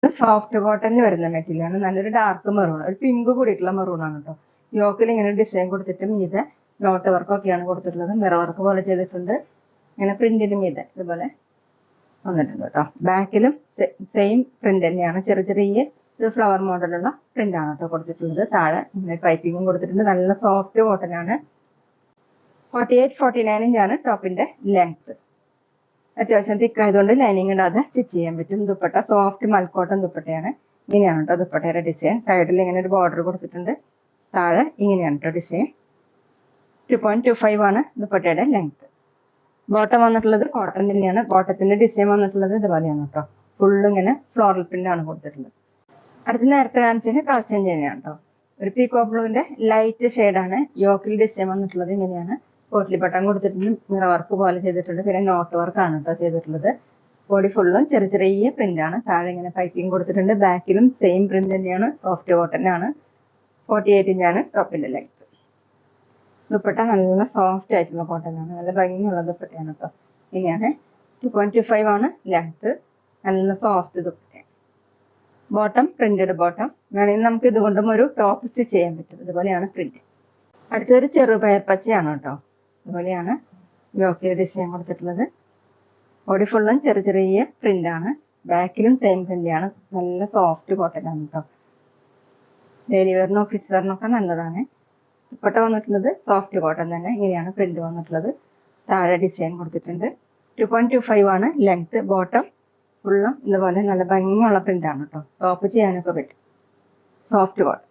Soft കോട്ടണിൽ വരുന്ന മെറ്റീരിയലാണ്. നല്ലൊരു ഡാർക്ക് മെറൂൺ, ഒരു പിങ്ക് കൂടിയിട്ടുള്ള മെറൂൺ ആണ് കേട്ടോ. യോക്കിൽ ഇങ്ങനെ ഡിസൈൻ കൊടുത്തിട്ട് മീതെ നോട്ട് വർക്കൊക്കെയാണ് കൊടുത്തിട്ടുള്ളത്. മിറർ വർക്ക് പോലെ ചെയ്തിട്ടുണ്ട്. ഇങ്ങനെ പ്രിന്റിന് മീതെ ഇതുപോലെ വന്നിട്ടുണ്ട് കേട്ടോ. ബാക്കിലും സെയിം പ്രിന്റ് തന്നെയാണ്. ചെറിയ ചെറിയ ഒരു ഫ്ലവർ മോഡലുള്ള പ്രിന്റ് ആണ് കേട്ടോ കൊടുത്തിട്ടുള്ളത്. താഴെ ഇങ്ങനെ പൈപ്പിങ്ങും കൊടുത്തിട്ടുണ്ട്. നല്ല സോഫ്റ്റ് കോട്ടൺ ആണ്. 48-49 ഇഞ്ചാണ് ടോപ്പിന്റെ ലെങ്ത്. അത്യാവശ്യം തിക്കായതുകൊണ്ട് ലൈനിങ് ഇടാതെ സ്റ്റിച്ച് ചെയ്യാൻ പറ്റും. ദുപ്പട്ട സോഫ്റ്റ് മൽക്കോട്ടൺ ദുപ്പട്ടയാണ്. ഇങ്ങനെയാണ് കേട്ടോ ദുപ്പട്ടയുടെ ഡിസൈൻ. സൈഡിൽ ഇങ്ങനെ ഒരു ബോർഡർ കൊടുത്തിട്ടുണ്ട്. താഴെ ഇങ്ങനെയാണ് കേട്ടോ ഡിസൈൻ. 2.25 ആണ് ദുപ്പട്ടയുടെ ലെങ്ത്. ബോട്ടം വന്നിട്ടുള്ളത് കോട്ടൺ തന്നെയാണ്. ബോട്ടത്തിന്റെ ഡിസൈൻ വന്നിട്ടുള്ളത് ഇതുപോലെയാണ് കേട്ടോ. ഫുള്ള് ഇങ്ങനെ ഫ്ലോറൽ പ്രിന്റ് ആണ് കൊടുത്തിട്ടുള്ളത്. അടുത്ത നേരത്തെ കാണിച്ചത് കളർ ചേഞ്ച് തന്നെയാണ് കേട്ടോ. ഒരു പീക്കോ ബ്ലൂവിന്റെ ലൈറ്റ് ഷെയ്ഡാണ്. യോക്കിൽ ഡിസൈൻ വന്നിട്ടുള്ളത് ഇങ്ങനെയാണ്. പോട്ട്ലി ബട്ടൺ കൊടുത്തിട്ടുണ്ട്. മിറർ വർക്ക് പോലെ ചെയ്തിട്ടുണ്ട്. പിന്നെ നോട്ട് വർക്കാണ് കേട്ടോ ചെയ്തിട്ടുള്ളത്. ബോഡി ഫുള്ളും ചെറിയ ചെറിയ പ്രിന്റ് ആണ്. താഴെ ഇങ്ങനെ പൈപ്പിംഗ് കൊടുത്തിട്ടുണ്ട്. ബാക്കിലും സെയിം പ്രിന്റ് തന്നെയാണ്. സോഫ്റ്റ് കോട്ടൺ ആണ്. 48 ഇഞ്ചാണ് ടോപ്പിന്റെ ലെങ്ത്. ദുപ്പട്ട നല്ല സോഫ്റ്റ് ആയിട്ടുള്ള കോട്ടൺ ആണ്. നല്ല ഭംഗിയുള്ള ദുപ്പട്ടയാണ് കേട്ടോ. ഇങ്ങനെയാണ് 2.25 ആണ് ലെങ്ത്. നല്ല സോഫ്റ്റ് ദുപ്പട്ടയാണ്. Bottom printed bottom. വേണമെങ്കിൽ നമുക്ക് ഇതുകൊണ്ടും ഒരു ടോപ്പ് സ്റ്റിച്ച് ചെയ്യാൻ പറ്റും. ഇതുപോലെയാണ് പ്രിന്റ്. അടുത്തൊരു ചെറുപയർ പച്ചയാണ് കേട്ടോ. അതുപോലെയാണ് യോക്കിൽ ഡിസൈൻ കൊടുത്തിട്ടുള്ളത്. ബോഡി ഫുള്ളും ചെറിയ ചെറിയ പ്രിന്റ് ആണ്. ബാക്കിലും സെയിം പ്രിന്റ് ആണ്. നല്ല സോഫ്റ്റ് കോട്ടൺ ആണ് കേട്ടോ. ഡെയിലി വെയറിനും ഓഫീസ് വെയറിനും ഒക്കെ നല്ലതാണ്. ദുപ്പട്ട വന്നിട്ടുള്ളത് സോഫ്റ്റ് കോട്ടൺ തന്നെ. ഇങ്ങനെയാണ് പ്രിന്റ് വന്നിട്ടുള്ളത്. താഴെ ഡിസൈൻ കൊടുത്തിട്ടുണ്ട്. 2.25 ആണ് ലെങ്ത്. ബോട്ടം ഫുള്ളും ഇതുപോലെ നല്ല ഭംഗിയുള്ള പ്രിന്റ് ആണ് കേട്ടോ. ടോപ്പ് ചെയ്യാനൊക്കെ പറ്റും. Soft cotton.